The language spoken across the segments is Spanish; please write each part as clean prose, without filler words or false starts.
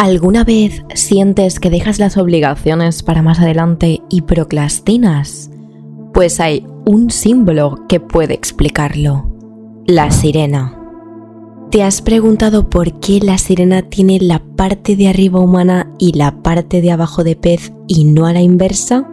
¿Alguna vez sientes que dejas las obligaciones para más adelante y procrastinas? Pues hay un símbolo que puede explicarlo: la sirena. ¿Te has preguntado por qué la sirena tiene la parte de arriba humana y la parte de abajo de pez y no a la inversa?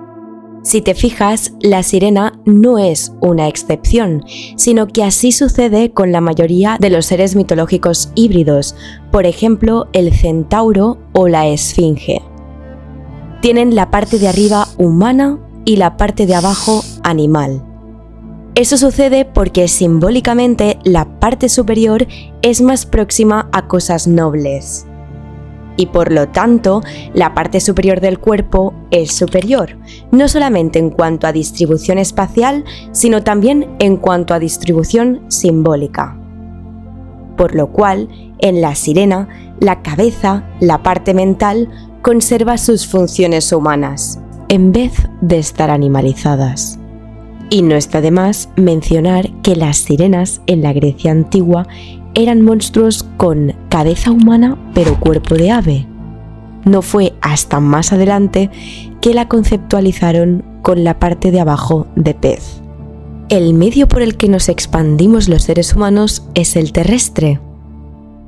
Si te fijas, la sirena no es una excepción, sino que así sucede con la mayoría de los seres mitológicos híbridos, por ejemplo, el centauro o la esfinge. Tienen la parte de arriba humana y la parte de abajo animal. Eso sucede porque simbólicamente la parte superior es más próxima a cosas nobles. Y por lo tanto, la parte superior del cuerpo es superior, no solamente en cuanto a distribución espacial, sino también en cuanto a distribución simbólica. Por lo cual, en la sirena, la cabeza, la parte mental, conserva sus funciones humanas, en vez de estar animalizadas. Y no está de más mencionar que las sirenas en la Grecia antigua eran monstruos con cabeza humana pero cuerpo de ave. No fue hasta más adelante que la conceptualizaron con la parte de abajo de pez. El medio por el que nos expandimos los seres humanos es el terrestre,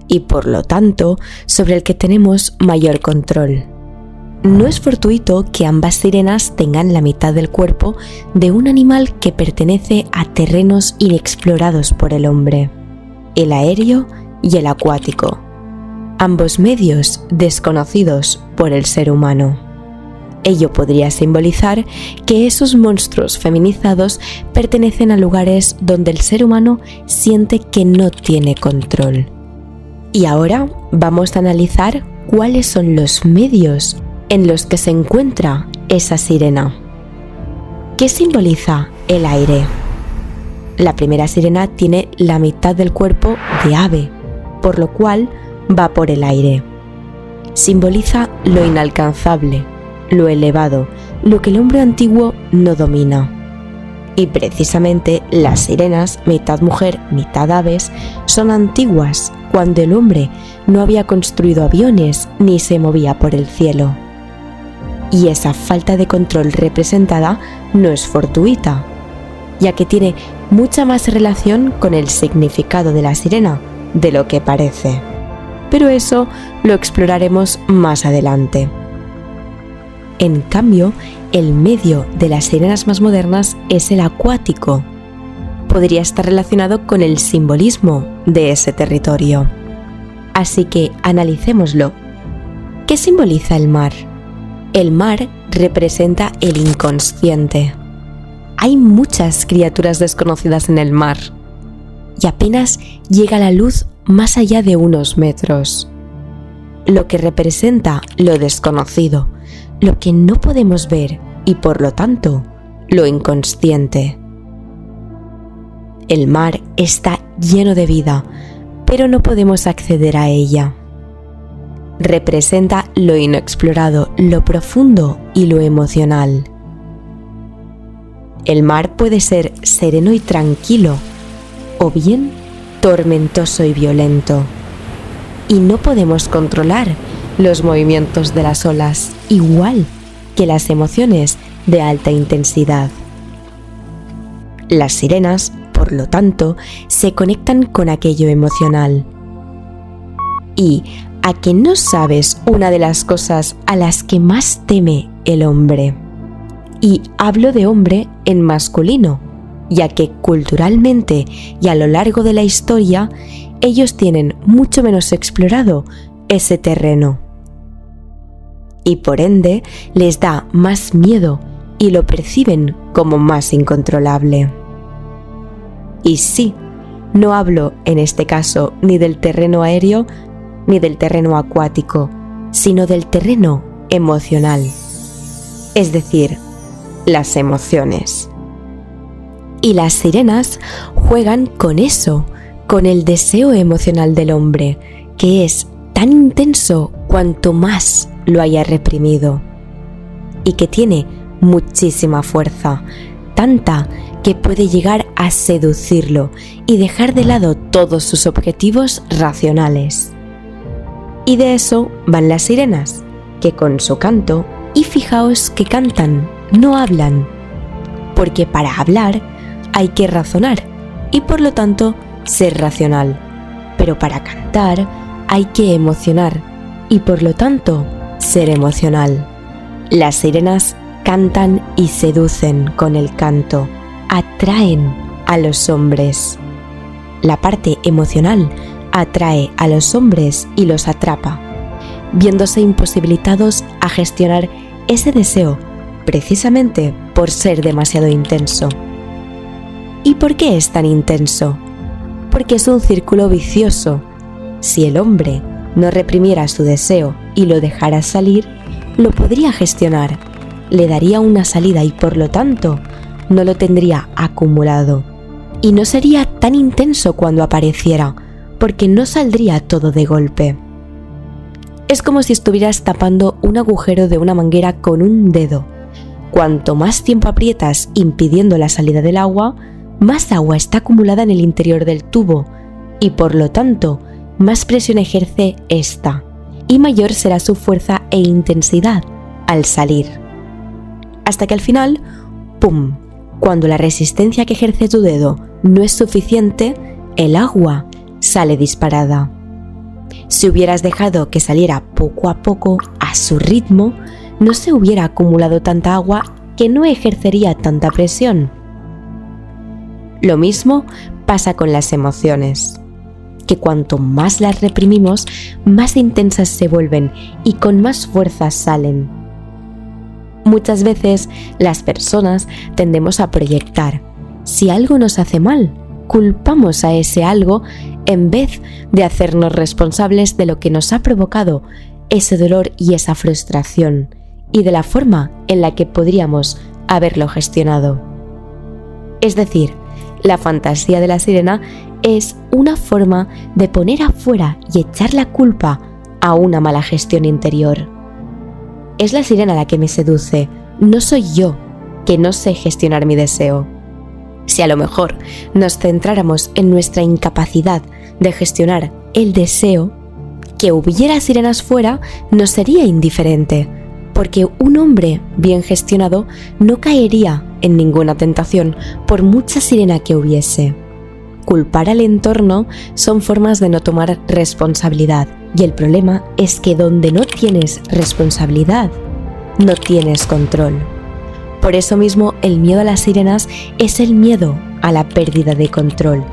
y por lo tanto sobre el que tenemos mayor control. No es fortuito que ambas sirenas tengan la mitad del cuerpo de un animal que pertenece a terrenos inexplorados por el hombre: el aéreo y el acuático, ambos medios desconocidos por el ser humano. Ello podría simbolizar que esos monstruos feminizados pertenecen a lugares donde el ser humano siente que no tiene control. Y ahora vamos a analizar cuáles son los medios en los que se encuentra esa sirena. ¿Qué simboliza el aire? La primera sirena tiene la mitad del cuerpo de ave, por lo cual va por el aire. Simboliza lo inalcanzable, lo elevado, lo que el hombre antiguo no domina. Y precisamente las sirenas, mitad mujer, mitad aves, son antiguas, cuando el hombre no había construido aviones ni se movía por el cielo. Y esa falta de control representada no es fortuita, ya que tiene mucha más relación con el significado de la sirena de lo que parece. Pero eso lo exploraremos más adelante. En cambio, el medio de las sirenas más modernas es el acuático. Podría estar relacionado con el simbolismo de ese territorio. Así que analicémoslo. ¿Qué simboliza el mar? El mar representa el inconsciente. Hay muchas criaturas desconocidas en el mar y apenas llega la luz más allá de unos metros. Lo que representa lo desconocido, lo que no podemos ver y por lo tanto, lo inconsciente. El mar está lleno de vida, pero no podemos acceder a ella. Representa lo inexplorado, lo profundo y lo emocional. El mar puede ser sereno y tranquilo, o bien tormentoso y violento. Y no podemos controlar los movimientos de las olas, igual que las emociones de alta intensidad. Las sirenas, por lo tanto, se conectan con aquello emocional. ¿Y a que no sabes una de las cosas a las que más teme el hombre? Y hablo de hombre en masculino, ya que culturalmente y a lo largo de la historia, ellos tienen mucho menos explorado ese terreno. Y por ende, les da más miedo y lo perciben como más incontrolable. Y sí, no hablo en este caso ni del terreno aéreo ni del terreno acuático, sino del terreno emocional. Es decir, las emociones. Y las sirenas juegan con eso, con el deseo emocional del hombre, que es tan intenso cuanto más lo haya reprimido, y que tiene muchísima fuerza, tanta que puede llegar a seducirlo y dejar de lado todos sus objetivos racionales. Y de eso van las sirenas, que con su canto, y fijaos que cantan, no hablan, porque para hablar hay que razonar y por lo tanto ser racional, pero para cantar hay que emocionar y por lo tanto ser emocional. Las sirenas cantan y seducen con el canto, atraen a los hombres. La parte emocional atrae a los hombres y los atrapa, viéndose imposibilitados a gestionar ese deseo precisamente por ser demasiado intenso. ¿Y por qué es tan intenso? Porque es un círculo vicioso. Si el hombre no reprimiera su deseo y lo dejara salir, lo podría gestionar, le daría una salida y por lo tanto no lo tendría acumulado. Y no sería tan intenso cuando apareciera, porque no saldría todo de golpe. Es como si estuvieras tapando un agujero de una manguera con un dedo. Cuanto más tiempo aprietas impidiendo la salida del agua, más agua está acumulada en el interior del tubo y por lo tanto más presión ejerce esta y mayor será su fuerza e intensidad al salir. Hasta que al final, ¡pum!, cuando la resistencia que ejerce tu dedo no es suficiente, el agua sale disparada. Si hubieras dejado que saliera poco a poco a su ritmo, no se hubiera acumulado tanta agua que no ejercería tanta presión. Lo mismo pasa con las emociones, que cuanto más las reprimimos, más intensas se vuelven y con más fuerza salen. Muchas veces las personas tendemos a proyectar. Si algo nos hace mal, culpamos a ese algo en vez de hacernos responsables de lo que nos ha provocado ese dolor y esa frustración y de la forma en la que podríamos haberlo gestionado. Es decir, la fantasía de la sirena es una forma de poner afuera y echar la culpa a una mala gestión interior. Es la sirena la que me seduce, no soy yo, que no sé gestionar mi deseo. Si a lo mejor nos centráramos en nuestra incapacidad de gestionar el deseo, que hubiera sirenas fuera nos sería indiferente, porque un hombre bien gestionado no caería en ninguna tentación por mucha sirena que hubiese. Culpar al entorno son formas de no tomar responsabilidad, y el problema es que donde no tienes responsabilidad, no tienes control. Por eso mismo el miedo a las sirenas es el miedo a la pérdida de control.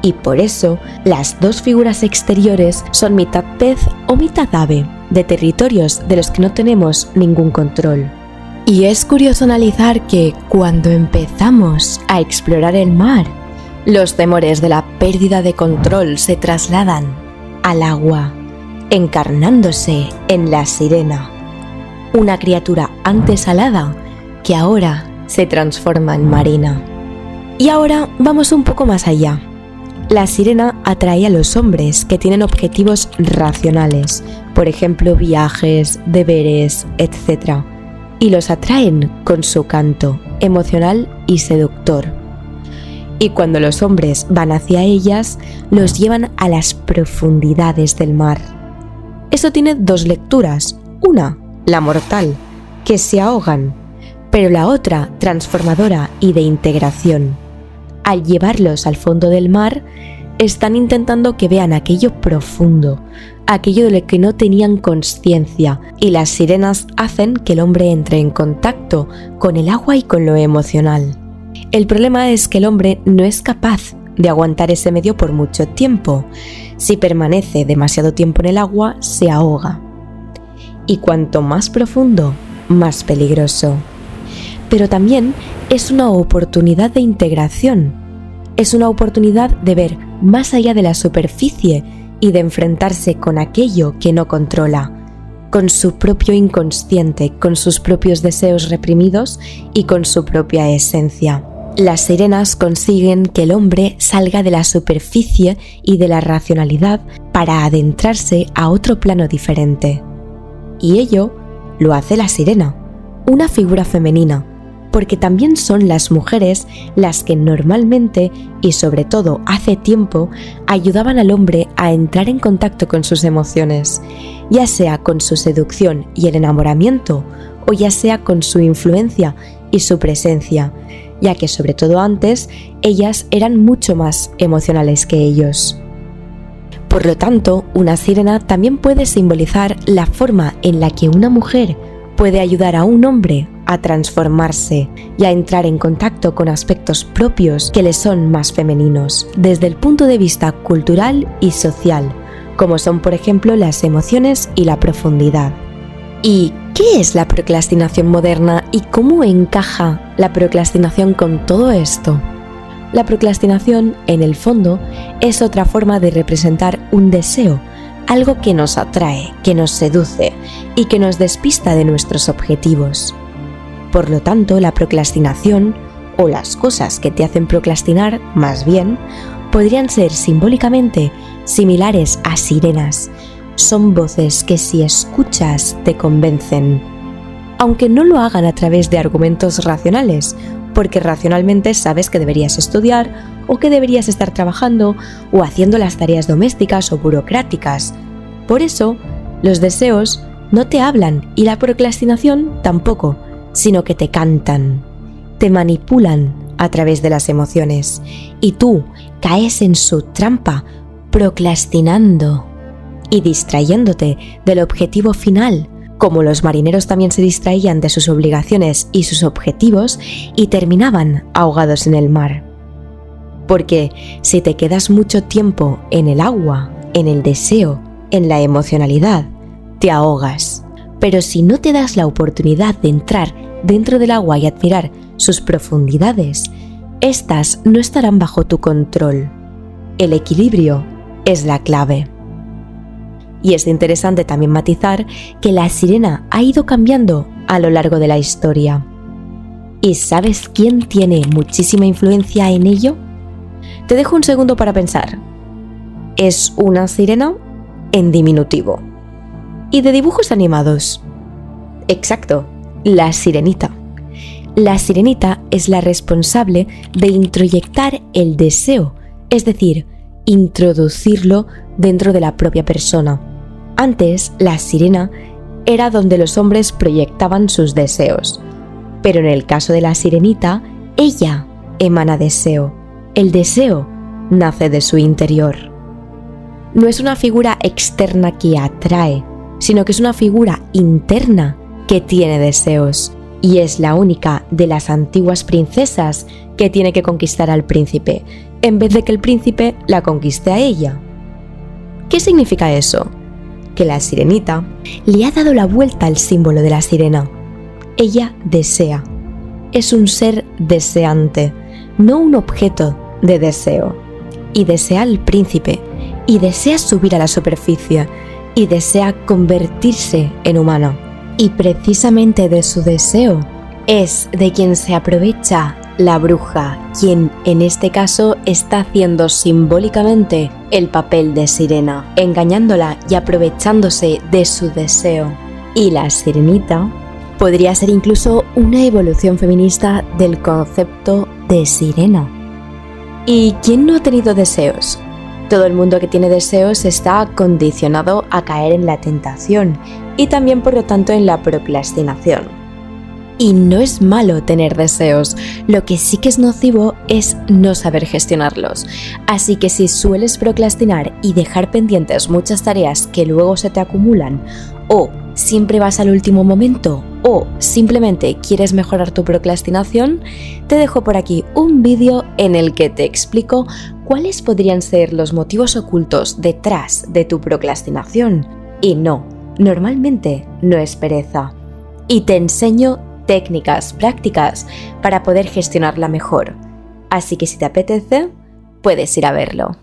Y por eso las dos figuras exteriores son mitad pez o mitad ave, de territorios de los que no tenemos ningún control. Y es curioso analizar que cuando empezamos a explorar el mar, los temores de la pérdida de control se trasladan al agua, encarnándose en la sirena, una criatura antes alada que ahora se transforma en marina. Y ahora vamos un poco más allá. La sirena atrae a los hombres que tienen objetivos racionales, por ejemplo viajes, deberes, etc. Y los atraen con su canto emocional y seductor. Y cuando los hombres van hacia ellas, los llevan a las profundidades del mar. Eso tiene dos lecturas. Una, la mortal, que se ahogan, pero la otra, transformadora y de integración. Al llevarlos al fondo del mar, están intentando que vean aquello profundo, aquello de lo que no tenían consciencia, y las sirenas hacen que el hombre entre en contacto con el agua y con lo emocional. El problema es que el hombre no es capaz de aguantar ese medio por mucho tiempo. Si permanece demasiado tiempo en el agua, se ahoga. Y cuanto más profundo, más peligroso. Pero también es una oportunidad de integración. Es una oportunidad de ver más allá de la superficie y de enfrentarse con aquello que no controla, con su propio inconsciente, con sus propios deseos reprimidos y con su propia esencia. Las sirenas consiguen que el hombre salga de la superficie y de la racionalidad para adentrarse a otro plano diferente. Y ello lo hace la sirena, una figura femenina, porque también son las mujeres las que normalmente, y sobre todo hace tiempo, ayudaban al hombre a entrar en contacto con sus emociones, ya sea con su seducción y el enamoramiento, o ya sea con su influencia y su presencia, ya que sobre todo antes ellas eran mucho más emocionales que ellos. Por lo tanto, una sirena también puede simbolizar la forma en la que una mujer puede ayudar a un hombre a transformarse y a entrar en contacto con aspectos propios que le son más femeninos, desde el punto de vista cultural y social, como son por ejemplo las emociones y la profundidad. ¿Y qué es la procrastinación moderna y cómo encaja la procrastinación con todo esto? La procrastinación, en el fondo, es otra forma de representar un deseo, algo que nos atrae, que nos seduce y que nos despista de nuestros objetivos. Por lo tanto, la procrastinación, o las cosas que te hacen procrastinar, más bien, podrían ser simbólicamente similares a sirenas. Son voces que si escuchas te convencen, aunque no lo hagan a través de argumentos racionales, porque racionalmente sabes que deberías estudiar o que deberías estar trabajando o haciendo las tareas domésticas o burocráticas. Por eso, los deseos no te hablan y la procrastinación tampoco, sino que te cantan, te manipulan a través de las emociones y tú caes en su trampa procrastinando y distrayéndote del objetivo final, como los marineros también se distraían de sus obligaciones y sus objetivos y terminaban ahogados en el mar. Porque si te quedas mucho tiempo en el agua, en el deseo, en la emocionalidad, te ahogas. Pero si no te das la oportunidad de entrar dentro del agua y admirar sus profundidades, estas no estarán bajo tu control. El equilibrio es la clave. Y es interesante también matizar que la sirena ha ido cambiando a lo largo de la historia. ¿Y sabes quién tiene muchísima influencia en ello? Te dejo un segundo para pensar. Es una sirena en diminutivo. Y de dibujos animados. Exacto, la sirenita. La sirenita es la responsable de introyectar el deseo, es decir, introducirlo dentro de la propia persona. Antes, la sirena era donde los hombres proyectaban sus deseos, pero en el caso de la sirenita, ella emana deseo. El deseo nace de su interior. No es una figura externa que atrae, sino que es una figura interna que tiene deseos, y es la única de las antiguas princesas que tiene que conquistar al príncipe, en vez de que el príncipe la conquiste a ella. ¿Qué significa eso? Que la sirenita le ha dado la vuelta al símbolo de la sirena. Ella desea. Es un ser deseante, no un objeto de deseo. Y desea al príncipe, y desea subir a la superficie, y desea convertirse en humana. Y precisamente de su deseo es de quien se aprovecha la bruja, quien en este caso está haciendo simbólicamente el papel de sirena, engañándola y aprovechándose de su deseo. Y la sirenita podría ser incluso una evolución feminista del concepto de sirena. ¿Y quién no ha tenido deseos? Todo el mundo que tiene deseos está condicionado a caer en la tentación y también por lo tanto en la procrastinación. Y no es malo tener deseos, lo que sí que es nocivo es no saber gestionarlos. Así que si sueles procrastinar y dejar pendientes muchas tareas que luego se te acumulan, o siempre vas al último momento, o simplemente quieres mejorar tu procrastinación, te dejo por aquí un vídeo en el que te explico cuáles podrían ser los motivos ocultos detrás de tu procrastinación. Y no, normalmente no es pereza. Y te enseño técnicas prácticas para poder gestionarla mejor. Así que si te apetece, puedes ir a verlo.